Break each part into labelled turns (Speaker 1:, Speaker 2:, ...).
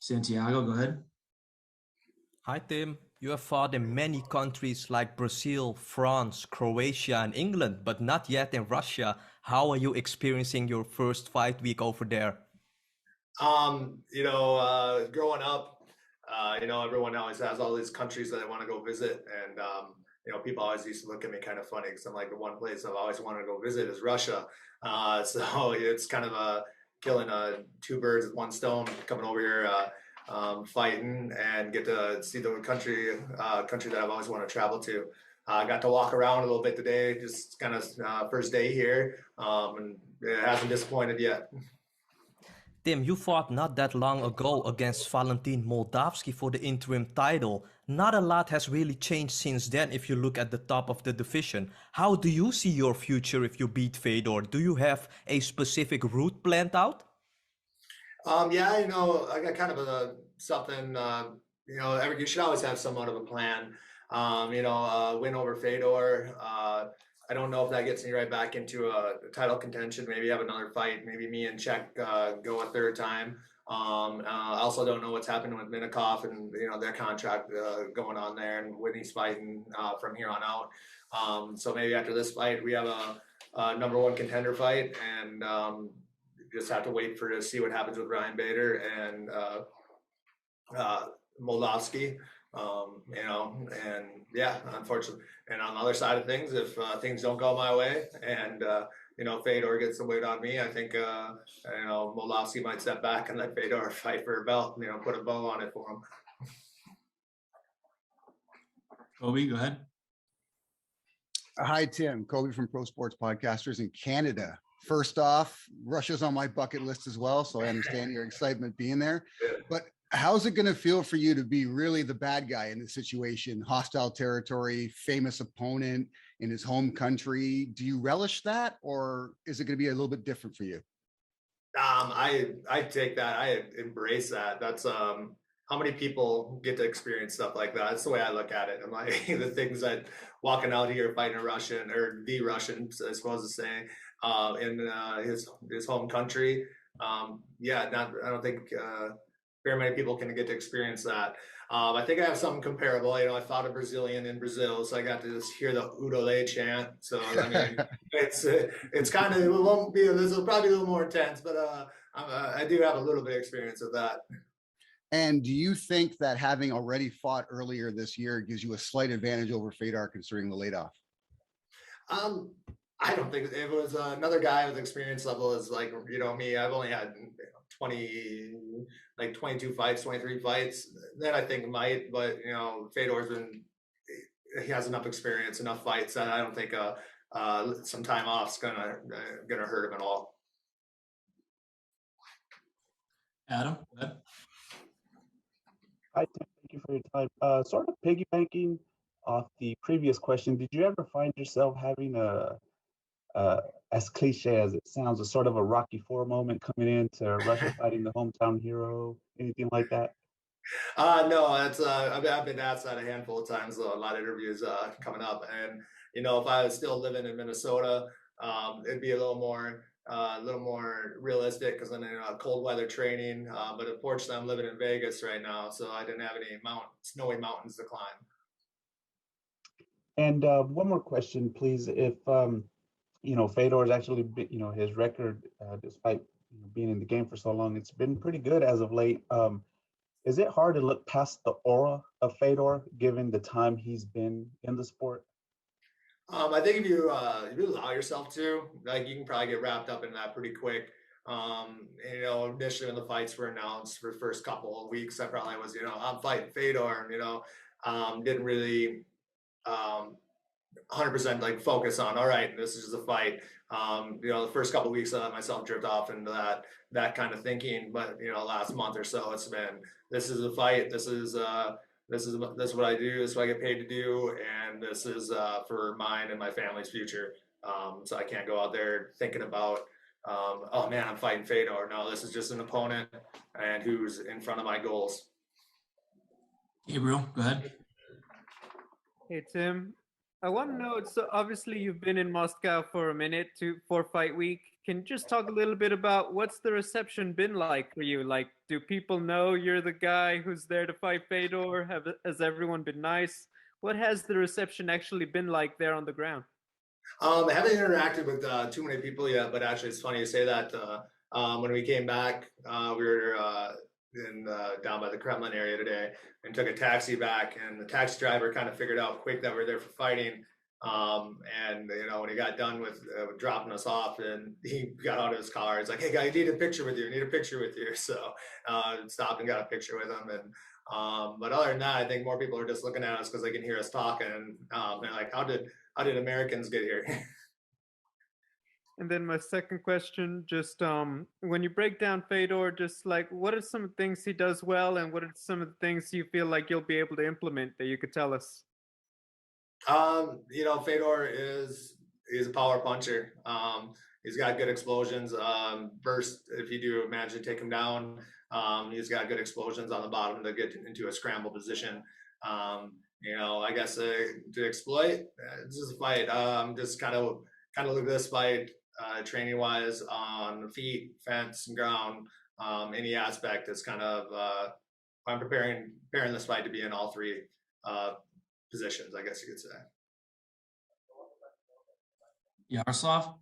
Speaker 1: Santiago, go ahead.
Speaker 2: Hi, Tim. You have fought in many countries like Brazil, France, Croatia, and England, but not yet in Russia. How are you experiencing your first fight week over there?
Speaker 3: Growing up, everyone always has all these countries that I want to go visit. And, people always used to look at me kind of funny because I'm like, the one place I've always wanted to go visit is Russia. So it's kind of killing two birds with one stone, coming over here, fighting and get to see the country that I've always wanted to travel to. I got to walk around a little bit today, just kind of first day here, and it hasn't disappointed yet.
Speaker 2: Tim, you fought not that long ago against Valentin Moldavsky for the interim title. Not a lot has really changed since then if you look at the top of the division. How do you see your future if you beat Fedor? Do you have a specific route planned out?
Speaker 3: I got kind of something, you should always have somewhat of a plan. Win over Fedor. I don't know if that gets me right back into a title contention. Maybe have another fight. Maybe me and Czech go a third time. I also don't know what's happening with Minikov and their contract going on there, and Whitney's fighting from here on out. So maybe after this fight we have a number one contender fight, and just have to wait to see what happens with Ryan Bader and Moldovsky. Unfortunately. And on the other side of things, if things don't go my way and, Fedor gets the weight on me, I think, Maldovsky might step back and let Fedor fight for a belt, put a bow on it for him.
Speaker 1: Kobe, go ahead.
Speaker 4: Hi, Tim. Kobe from Pro Sports Podcasters in Canada. First off, Russia's on my bucket list as well, so I understand your excitement being there. But how's it going to feel for you to be really the bad guy in this situation? Hostile territory, famous opponent in his home country. Do you relish that, or is it going to be a little bit different for you?
Speaker 3: I take that. I embrace that. That's how many people get to experience stuff like that. That's the way I look at it. I'm like, the things that walking out here fighting a Russian, or the Russian, I suppose to say, in his home country. I don't think very many people can get to experience that. I think I have something comparable. I fought a Brazilian in Brazil, so I got to just hear the Udole chant. So I mean, it's kind of, it won't be. This will probably be a little more intense, but I do have a little bit of experience of that.
Speaker 4: And do you think that having already fought earlier this year gives you a slight advantage over Fedor considering the laid off?
Speaker 3: I don't think it was another guy with experience level is like, me. I've only had 22 fights, 23 fights. Then I think might, but Fedor's he has enough experience, enough fights that I don't think some time off's gonna hurt him at all.
Speaker 1: Adam, go ahead.
Speaker 5: Hi, Tim. Thank you for your time. Sort of piggybacking off the previous question, did you ever find yourself having as cliche as it sounds, a sort of a Rocky IV moment coming into Russia fighting the hometown hero, anything like that?
Speaker 3: No, that's I've been asked that a handful of times, a lot of interviews coming up, and if I was still living in Minnesota, it'd be a little more realistic because I'm in cold weather training. But unfortunately, I'm living in Vegas right now, so I didn't have any snowy mountains to climb.
Speaker 5: And one more question, please. If Fedor's actually, his record, despite being in the game for so long, it's been pretty good as of late. Is it hard to look past the aura of Fedor, given the time he's been in the sport?
Speaker 3: I think if you allow yourself to, like, you can probably get wrapped up in that pretty quick. Initially when the fights were announced for the first couple of weeks, I probably was, I'm fighting Fedor, and, didn't really 100% like focus on, all right, this is just a fight. The first couple of weeks I let myself drift off into that kind of thinking, but last month or so it's been, this is a fight, this is what I do, this is what I get paid to do, and this is for mine and my family's future. So I can't go out there thinking about oh man, I'm fighting Fedor. No, this is just an opponent and who's in front of my goals.
Speaker 1: Gabriel, go ahead.
Speaker 6: Hey Tim, I want to know, so obviously you've been in Moscow for a minute for fight week. can you just talk a little bit about what's the reception been like for you? Like, do people know you're the guy who's there to fight Fedor? Has everyone been nice? What has the reception actually been like there on the ground?
Speaker 3: I haven't interacted with too many people yet, but actually, it's funny you say that. When we came back, we were down by the Kremlin area today and took a taxi back, and the taxi driver kind of figured out quick that we are there for fighting. And when he got done with dropping us off, and he got out of his car, he's like, "Hey, guy, I need a picture with you. I need a picture with you." So stopped and got a picture with him. And but other than that, I think more people are just looking at us because they can hear us talking. And they're like, "How did Americans get here?"
Speaker 6: And then my second question, just when you break down Fedor, just like what are some things he does well, and what are some of the things you feel like you'll be able to implement that you could tell us?
Speaker 3: Fedor is a power puncher. He's got good explosions. First, if you do manage to take him down, he's got good explosions on the bottom to get into a scramble position. I guess to exploit, this is a fight. Just kind of look at this fight, training wise on the feet, fence, and ground. Any aspect is kind of I'm preparing this fight to be in all three positions, I guess you could say.
Speaker 1: Yaroslav?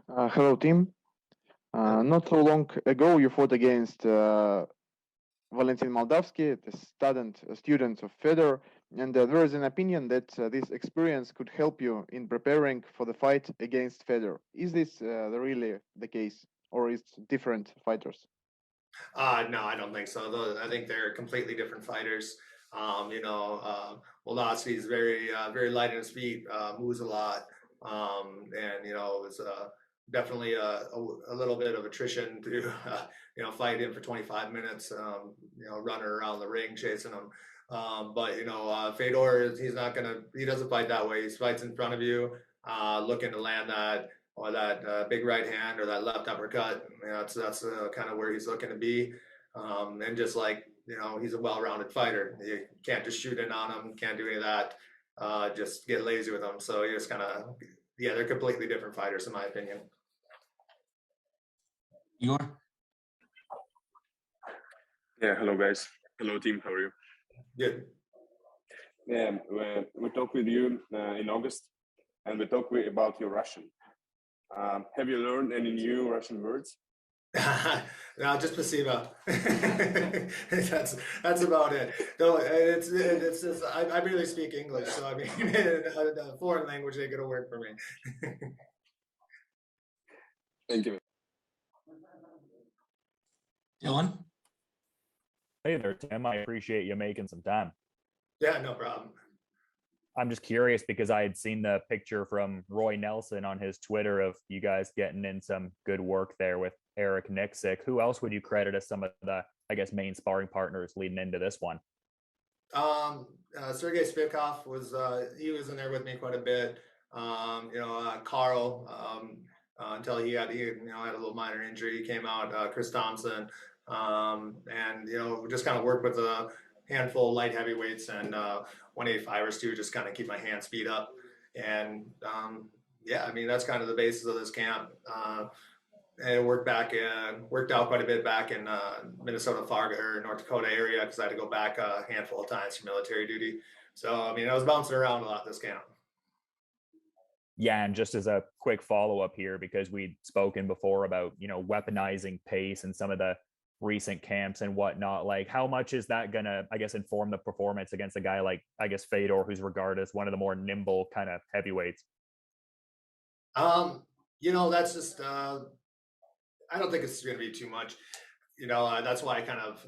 Speaker 7: Hello, team. Not so long ago, you fought against Valentin Maldovsky, the student of Fedor, and there is an opinion that this experience could help you in preparing for the fight against Fedor. Is this really the case, or is it different fighters?
Speaker 3: No, I don't think so. I think they're completely different fighters. Maldovsky is very light on his feet, moves a lot, and was definitely a little bit of attrition to fight him for 25 minutes, running around the ring chasing him. But Fedor, he doesn't fight that way. He fights in front of you, looking to land that big right hand or that left uppercut. That's kind of where he's looking to be. And just like, he's a well-rounded fighter. You can't just shoot in on him, can't do any of that. Just get lazy with him. So you just they're completely different fighters in my opinion.
Speaker 1: Igor?
Speaker 8: Yeah, hello guys. Hello team, how are you?
Speaker 3: Good.
Speaker 8: Yeah, we talked with you in August, and we talked about your Russian. Have you learned any new Russian words?
Speaker 3: No, just placebo. That's about it. No, it's just, I barely speak English, so I mean, a foreign language ain't gonna work for me.
Speaker 8: Thank you.
Speaker 1: Dylan?
Speaker 9: Hey there, Tim. I appreciate you making some time.
Speaker 3: Yeah, no problem.
Speaker 9: I'm just curious because I had seen the picture from Roy Nelson on his Twitter of you guys getting in some good work there with Eric Nixick. Who else would you credit as some of the, main sparring partners leading into this one?
Speaker 3: Sergey Spivkov he was in there with me quite a bit. Carl, until he had a little minor injury, he came out. Chris Thompson, and we just kind of worked with a handful of light heavyweights and 185ers too, just kind of keep my hand speed up. And that's kind of the basis of this camp. And it worked out quite a bit back in Minnesota, Fargo, or North Dakota area, because I had to go back a handful of times for military duty. So I was bouncing around a lot this camp.
Speaker 9: Yeah, and just as a quick follow-up here, because we'd spoken before about weaponizing pace and some of the recent camps and whatnot, like how much is that gonna inform the performance against a guy like Fedor, who's regarded as one of the more nimble kind of heavyweights?
Speaker 3: That's just I don't think it's gonna be too much. That's why I kind of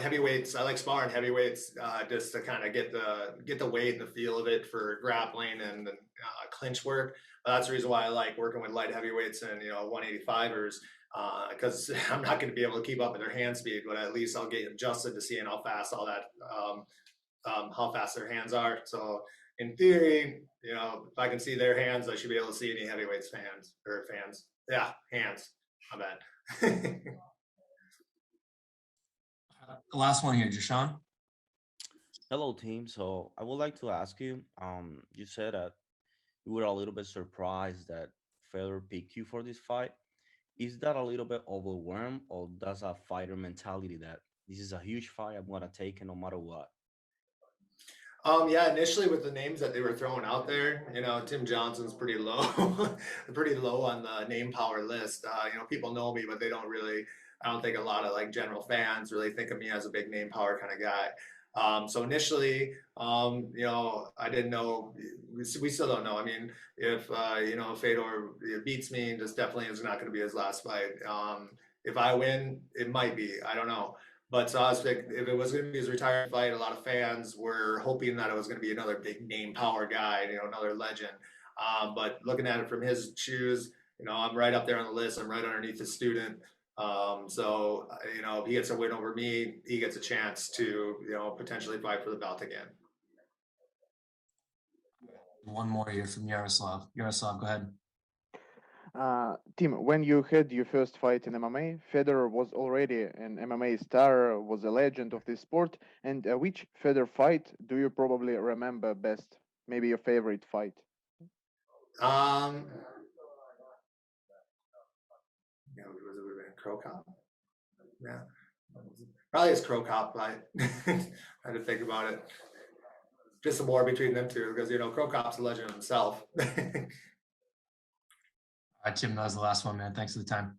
Speaker 3: heavyweights, I like sparring heavyweights just to kind of get the weight and the feel of it for grappling and clinch work. That's the reason why I like working with light heavyweights and 185ers, because I'm not going to be able to keep up with their hand speed, but at least I'll get adjusted to seeing how fast how fast their hands are. So in theory, if I can see their hands, I should be able to see any heavyweights fans. Yeah, hands. My bad.
Speaker 1: The last one here, Jashawn.
Speaker 10: Hello, team. So I would like to ask you, you said that you were a little bit surprised that Fedor picked you for this fight. Is that a little bit overwhelmed, or does a fighter mentality that this is a huge fight, I'm gonna take it no matter what?
Speaker 3: Yeah, initially with the names that they were throwing out there, Tim Johnson's pretty low, pretty low on the name power list. People know me, but they don't really. I don't think a lot of like general fans really think of me as a big name power kind of guy. So initially, I didn't know. We still don't know. I mean, if Fedor beats me, this definitely is not going to be his last fight. If I win, it might be. I don't know. But so I was like, if it was going to be his retirement fight, a lot of fans were hoping that it was going to be another big name power guy, another legend. But looking at it from his shoes, I'm right up there on the list. I'm right underneath the student. If he gets a win over me, he gets a chance to, potentially fight for the belt again.
Speaker 1: One more here from Yaroslav. Yaroslav, go ahead.
Speaker 7: Tim, when you had your first fight in MMA, Fedor was already an MMA star, was a legend of this sport. And which Fedor fight do you probably remember best? Maybe your favorite fight?
Speaker 3: Was it Crow Cop? Yeah, probably his Crow Cop fight. I had to think about it. Just a war between them two, because Crow Cop's a legend himself.
Speaker 1: All right, Tim, that was the last one, man. Thanks for the time.